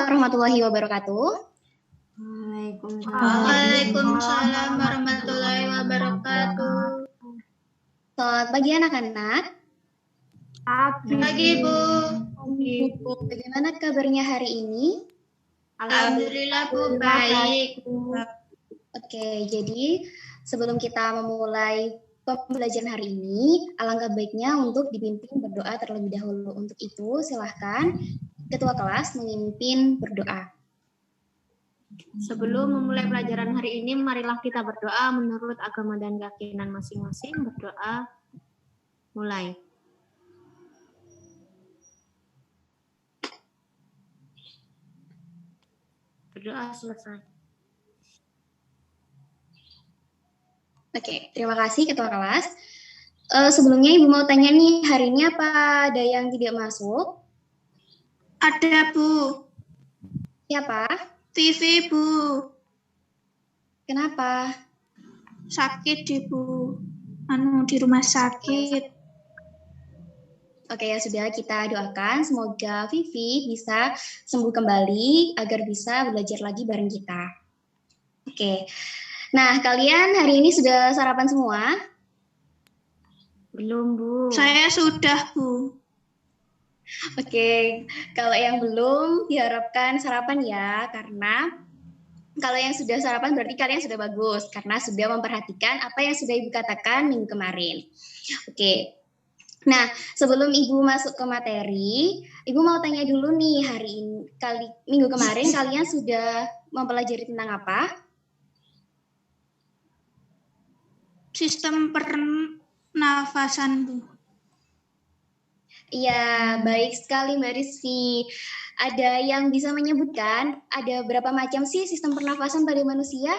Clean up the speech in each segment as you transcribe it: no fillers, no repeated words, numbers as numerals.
warahmatullahi wabarakatuh. Waalaikumsalam warahmatullahi wabarakatuh. Selamat pagi anak-anak. Pagi, Bu. Bagaimana kabarnya hari ini? Alhamdulillah, Bu, baik. Oke, jadi sebelum kita memulai pembelajaran hari ini, alangkah baiknya untuk dipimpin berdoa terlebih dahulu. Untuk itu, silahkan Ketua kelas memimpin berdoa. Sebelum memulai pelajaran hari ini, marilah kita berdoa menurut agama dan keyakinan masing-masing. Berdoa, mulai. Berdoa selesai. Oke, terima kasih Ketua kelas. Sebelumnya Ibu mau tanya nih, hari ini apa ada yang tidak masuk? Ada, Bu. Siapa? Vivi, Bu. Kenapa? Sakit, Bu. Di rumah sakit. Oke, ya sudah, kita doakan semoga Vivi bisa sembuh kembali agar bisa belajar lagi bareng kita. Oke. Nah, kalian hari ini sudah sarapan semua? Belum, Bu. Saya sudah, Bu. Oke, kalau yang belum diharapkan sarapan ya, karena kalau yang sudah sarapan berarti kalian sudah bagus, karena sudah memperhatikan apa yang sudah Ibu katakan minggu kemarin. Oke, nah sebelum Ibu masuk ke materi, Ibu mau tanya dulu nih, minggu kemarin kalian sudah mempelajari tentang apa? Sistem pernafasan, Bu. Iya, baik sekali Mbak Rizky. Ada yang bisa menyebutkan ada berapa macam sih sistem pernafasan pada manusia?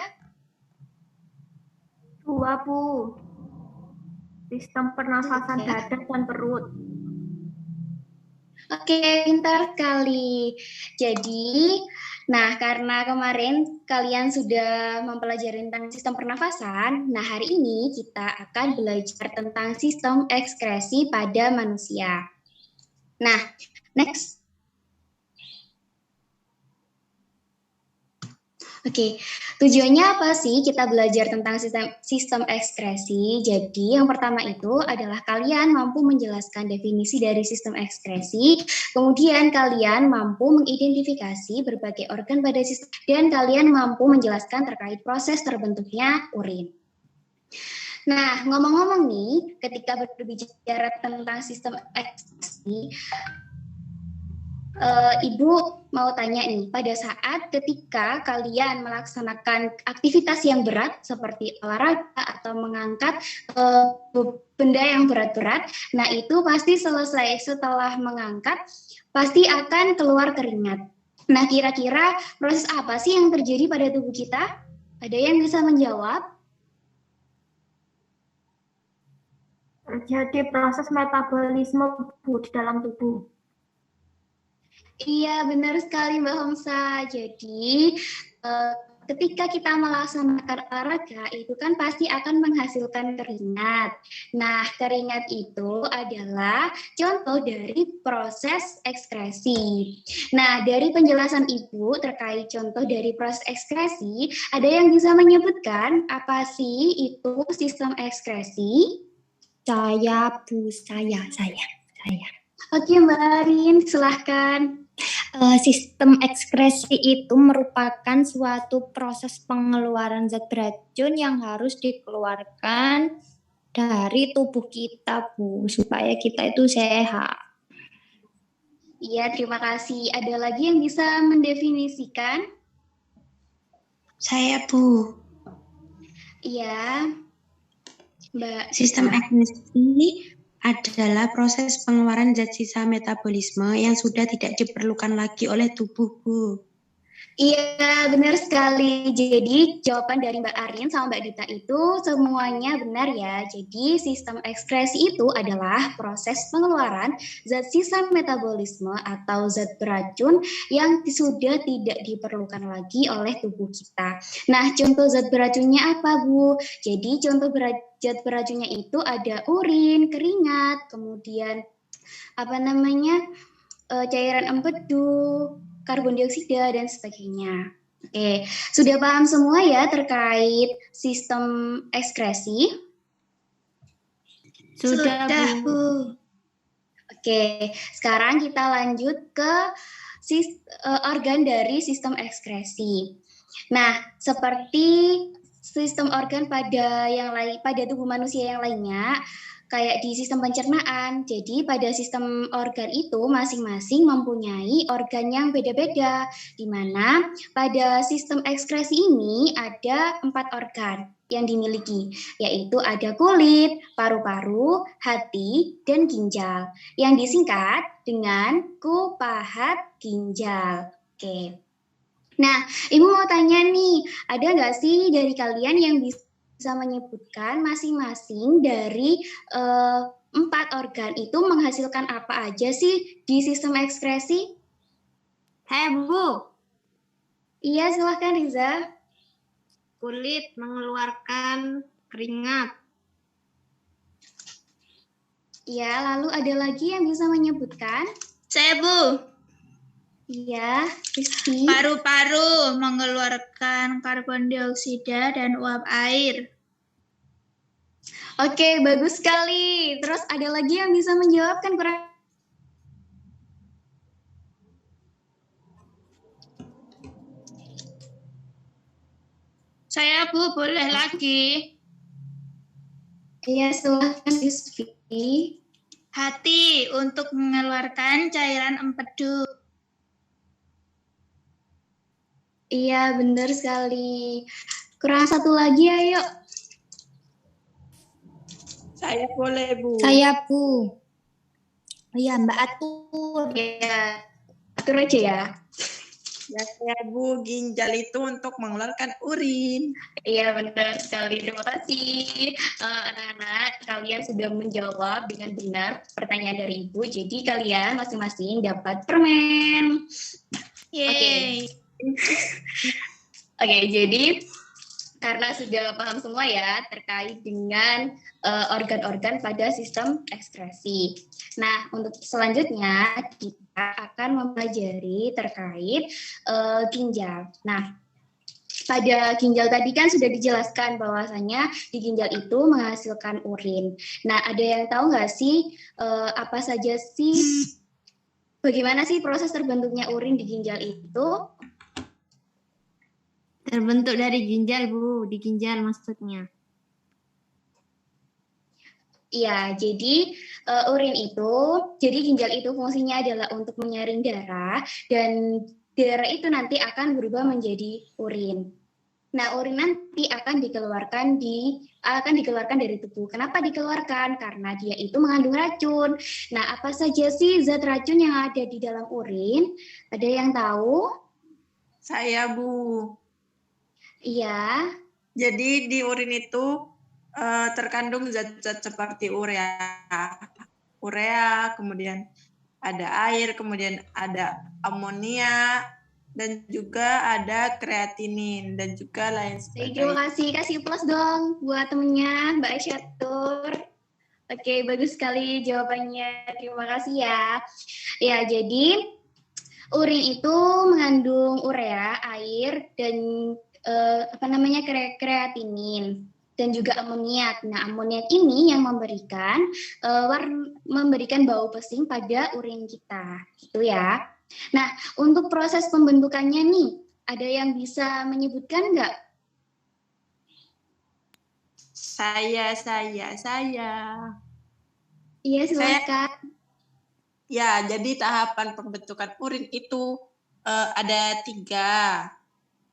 2, Bu. Sistem pernafasan dada dan perut. Oke, pintar sekali. Jadi, nah karena kemarin kalian sudah mempelajari tentang sistem pernafasan, nah hari ini kita akan belajar tentang sistem ekskresi pada manusia. Nah, next. Oke, tujuannya apa sih kita belajar tentang sistem ekskresi? Jadi yang pertama itu adalah kalian mampu menjelaskan definisi dari sistem ekskresi, kemudian kalian mampu mengidentifikasi berbagai organ pada sistem, dan kalian mampu menjelaskan terkait proses terbentuknya urin. Nah, ngomong-ngomong nih, ketika berbicara tentang sistem ekskresi, Ibu mau tanya nih, pada saat ketika kalian melaksanakan aktivitas yang berat seperti olahraga atau mengangkat benda yang berat-berat, nah itu pasti selesai setelah mengangkat, pasti akan keluar keringat. Nah kira-kira proses apa sih yang terjadi pada tubuh kita? Ada yang bisa menjawab? Terjadi proses metabolisme di dalam tubuh. Iya, benar sekali Mbak Homsa. Jadi, ketika kita melaksanakan olahraga, itu kan pasti akan menghasilkan keringat. Nah, keringat itu adalah contoh dari proses ekskresi. Nah, dari penjelasan Ibu terkait contoh dari proses ekskresi, ada yang bisa menyebutkan apa sih itu sistem ekskresi? Saya, Bu, saya. Oke, Mbak Arin, silahkan. Sistem ekskresi itu merupakan suatu proses pengeluaran zat beracun yang harus dikeluarkan dari tubuh kita, Bu, supaya kita itu sehat. Iya, terima kasih. Ada lagi yang bisa mendefinisikan? Saya, Bu. Iya, Mbak. Sistem ekskresi adalah proses pengeluaran zat sisa metabolisme yang sudah tidak diperlukan lagi oleh tubuh, Bu. Iya, benar sekali. Jadi jawaban dari Mbak Arin sama Mbak Dita itu semuanya benar ya. Jadi sistem ekskresi itu adalah proses pengeluaran zat sisa metabolisme atau zat beracun yang sudah tidak diperlukan lagi oleh tubuh kita. Nah, contoh zat beracunnya apa, Bu? Jadi contoh zat beracunnya itu ada urin, keringat, kemudian cairan empedu, karbon dioksida, dan sebagainya. Oke, sudah paham semua ya terkait sistem ekskresi? Sudah, Bu. Oke, sekarang kita lanjut ke organ dari sistem ekskresi. Nah, seperti sistem organ pada tubuh manusia yang lainnya, kayak di sistem pencernaan. Jadi pada sistem organ itu masing-masing mempunyai organ yang beda-beda, di mana pada sistem ekskresi ini ada 4 organ yang dimiliki, yaitu ada kulit, paru-paru, hati, dan ginjal, yang disingkat dengan kupahat ginjal. Oke. Nah, Ibu mau tanya nih, ada nggak sih dari kalian yang bisa menyebutkan masing-masing dari 4 organ itu menghasilkan apa aja sih di sistem ekskresi? Bu. Iya, silahkan Riza. Kulit mengeluarkan keringat. Iya, lalu ada lagi yang bisa menyebutkan? Saya, Bu. Iya, Rizky. Paru-paru mengeluarkan karbon dioksida dan uap air. Oke, bagus sekali. Terus ada lagi yang bisa menjawabkan kurang? Saya, Bu, boleh lagi. Iya, silahkan Rizky. Hati untuk mengeluarkan cairan empedu. Iya, benar sekali. Kurang satu lagi, ayo. Saya boleh, Bu. Saya, Bu. Oh iya, Mbak Atur. Ya, atur aja ya. Ya, saya, Bu. Ginjal itu untuk mengeluarkan urin. Iya, benar sekali. Terima kasih. Anak-anak, kalian sudah menjawab dengan benar pertanyaan dari Ibu. Jadi kalian masing-masing dapat permen. Yeay. Oke, jadi karena sudah paham semua ya terkait dengan organ-organ pada sistem ekskresi. Nah, untuk selanjutnya kita akan mempelajari terkait ginjal. Nah, pada ginjal tadi kan sudah dijelaskan bahwasanya di ginjal itu menghasilkan urin. Nah, ada yang tahu nggak sih apa saja sih, bagaimana sih proses terbentuknya urin di ginjal itu? Terbentuk dari ginjal, Bu. Di ginjal maksudnya. Iya, jadi jadi ginjal itu fungsinya adalah untuk menyaring darah, dan darah itu nanti akan berubah menjadi urin. Nah, urin nanti akan dikeluarkan dari tubuh. Kenapa dikeluarkan? Karena dia itu mengandung racun. Nah, apa saja sih zat racun yang ada di dalam urin? Ada yang tahu? Saya, Bu. Iya. Jadi di urin itu terkandung zat-zat seperti urea, kemudian ada air, kemudian ada amonia, dan juga ada kreatinin, dan juga lain sebagainya. Terima kasih. Kasih plus dong buat temennya, Mbak Syatur. Oke, bagus sekali jawabannya. Terima kasih ya. Ya, jadi urin itu mengandung urea, air, dan kreatinin dan juga amoniak. Nah, amoniak ini yang memberikan bau pesing pada urin kita, gitu ya. Nah, untuk proses pembentukannya nih, ada yang bisa menyebutkan nggak? Saya. Iya, silakan. Ya, jadi tahapan pembentukan urin itu ada 3.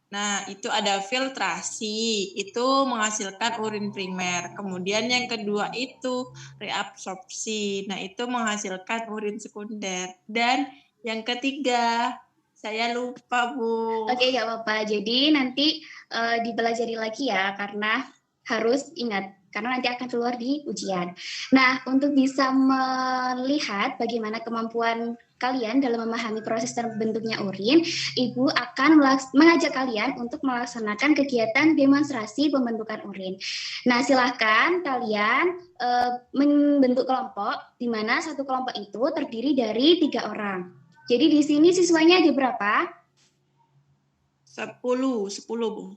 Nah, itu ada filtrasi, itu menghasilkan urin primer. Kemudian yang kedua itu reabsorpsi, nah itu menghasilkan urin sekunder. Dan yang ketiga, saya lupa, Bu. Oke, nggak apa-apa. Jadi nanti dipelajari lagi ya, karena harus ingat, karena nanti akan keluar di ujian. Nah, untuk bisa melihat bagaimana kemampuan kalian dalam memahami proses terbentuknya urin, Ibu akan mengajak kalian untuk melaksanakan kegiatan demonstrasi pembentukan urin. Nah, silahkan kalian membentuk kelompok, di mana satu kelompok itu terdiri dari 3 orang. Jadi di sini siswanya ada berapa? 10, Bu.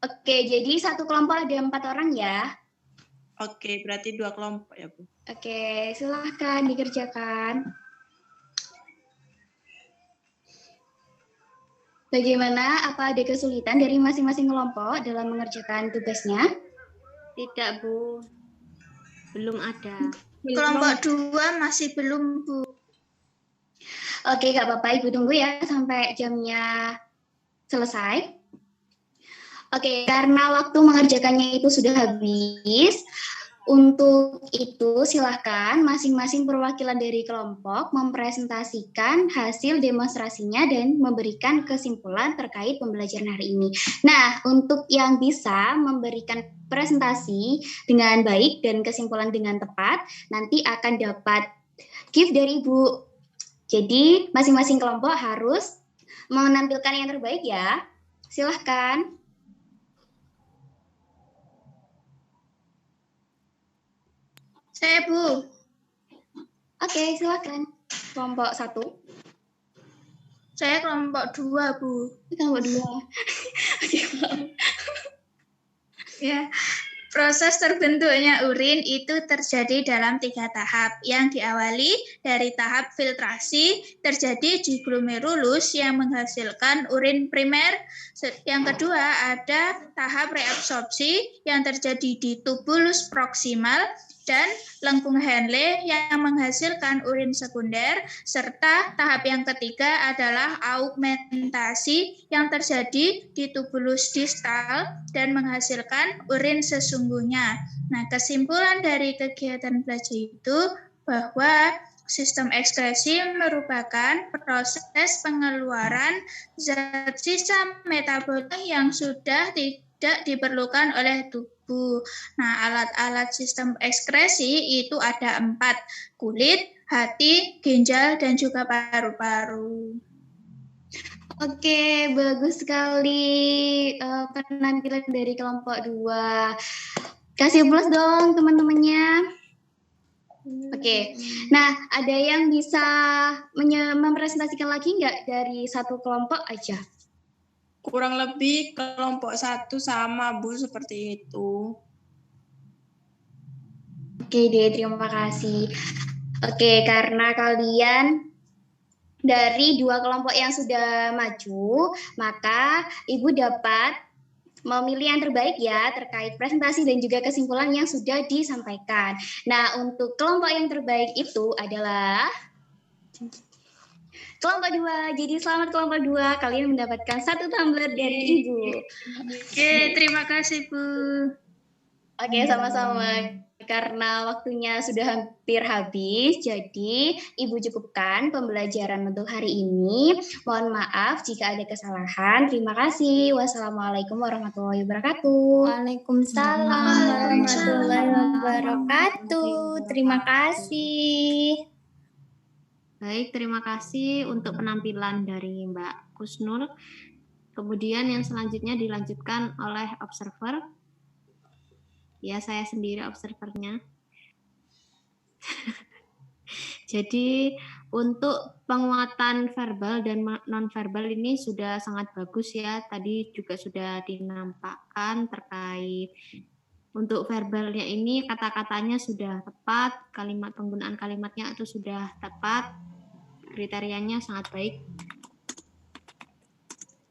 Oke, jadi satu kelompok ada 4 orang ya. Oke, berarti 2 kelompok ya, Bu. Oke, silahkan dikerjakan. Bagaimana? Apa ada kesulitan dari masing-masing kelompok dalam mengerjakan tugasnya? Tidak, Bu. Belum ada. Kelompok 2 masih belum, Bu. Oke, nggak apa-apa. Ibu tunggu ya sampai jamnya selesai. Oke, karena waktu mengerjakannya itu sudah habis, untuk itu silahkan masing-masing perwakilan dari kelompok mempresentasikan hasil demonstrasinya dan memberikan kesimpulan terkait pembelajaran hari ini. Nah, untuk yang bisa memberikan presentasi dengan baik dan kesimpulan dengan tepat, nanti akan dapat gift dari Ibu. Jadi, masing-masing kelompok harus menampilkan yang terbaik ya. Silahkan. Saya, Bu. Oke, silakan. Kelompok 1. Saya kelompok 2, Bu. Kelompok 2. Oke, Ya. Proses terbentuknya urin itu terjadi dalam 3 tahap, yang diawali dari tahap filtrasi terjadi di glomerulus yang menghasilkan urin primer. Yang kedua ada tahap reabsorpsi yang terjadi di tubulus proksimal dan lengkung Henle yang menghasilkan urin sekunder, serta tahap yang ketiga adalah augmentasi yang terjadi di tubulus distal dan menghasilkan urin sesungguhnya. Nah, kesimpulan dari kegiatan belajar itu bahwa sistem ekskresi merupakan proses pengeluaran zat sisa metabolit yang sudah tidak diperlukan oleh tubuh. Nah, alat-alat sistem ekskresi itu ada 4, kulit, hati, ginjal, dan juga paru-paru. Oke, bagus sekali penampilan dari kelompok 2. Kasih plus dong teman-temannya. Oke, nah ada yang bisa mempresentasikan lagi nggak dari satu kelompok aja? Kurang lebih kelompok 1 sama, Bu, seperti itu. Oke deh, terima kasih. Oke, karena kalian dari 2 kelompok yang sudah maju, maka Ibu dapat memilih yang terbaik ya terkait presentasi dan juga kesimpulan yang sudah disampaikan. Nah, untuk kelompok yang terbaik itu adalah kelompok 2. Jadi selamat kelompok 2, kalian mendapatkan 1 tumbler dari Ibu. Oke, terima kasih, Bu. Oke, sama-sama. Karena waktunya sudah hampir habis, jadi Ibu cukupkan pembelajaran untuk hari ini. Mohon maaf jika ada kesalahan. Terima kasih. Wassalamualaikum warahmatullahi wabarakatuh. Waalaikumsalam warahmatullahi wabarakatuh. Terima kasih. Baik, terima kasih untuk penampilan dari Mbak Kusnul. Kemudian yang selanjutnya dilanjutkan oleh observer. Ya, saya sendiri observernya. Jadi untuk penguatan verbal dan non-verbal ini sudah sangat bagus ya. Tadi juga sudah dinampakkan terkait untuk verbalnya ini kata-katanya sudah tepat, penggunaan kalimatnya itu sudah tepat, kriterianya sangat baik.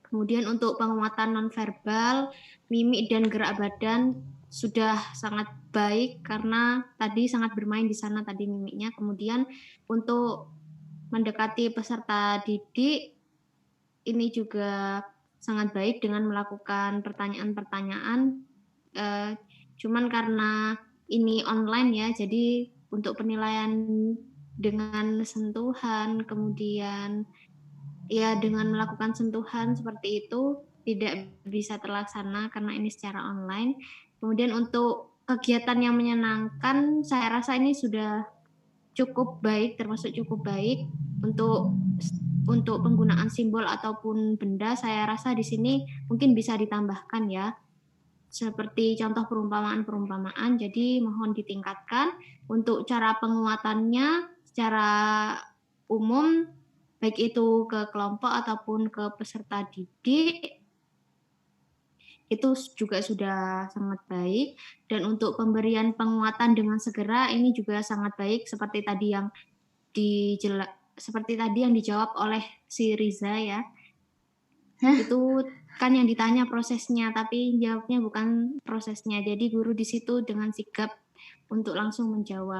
Kemudian untuk penguatan non-verbal, mimik dan gerak badan sudah sangat baik karena tadi sangat bermain di sana tadi mimiknya. Kemudian untuk mendekati peserta didik ini juga sangat baik dengan melakukan pertanyaan-pertanyaan. Cuman karena ini online ya, jadi untuk penilaian dengan sentuhan, kemudian ya dengan melakukan sentuhan seperti itu tidak bisa terlaksana karena ini secara online. Kemudian untuk kegiatan yang menyenangkan, saya rasa ini sudah cukup baik, termasuk cukup baik untuk penggunaan simbol ataupun benda. Saya rasa di sini mungkin bisa ditambahkan ya, seperti contoh perumpamaan-perumpamaan. Jadi mohon ditingkatkan untuk cara penguatannya secara umum. baik itu ke kelompok ataupun ke peserta didik, itu juga sudah sangat baik. Dan untuk pemberian penguatan dengan segera ini juga sangat baik seperti tadi yang dijawab oleh si Riza ya. Itu kan yang ditanya prosesnya, tapi jawabnya bukan prosesnya. Jadi guru di situ dengan sigap untuk langsung menjawab.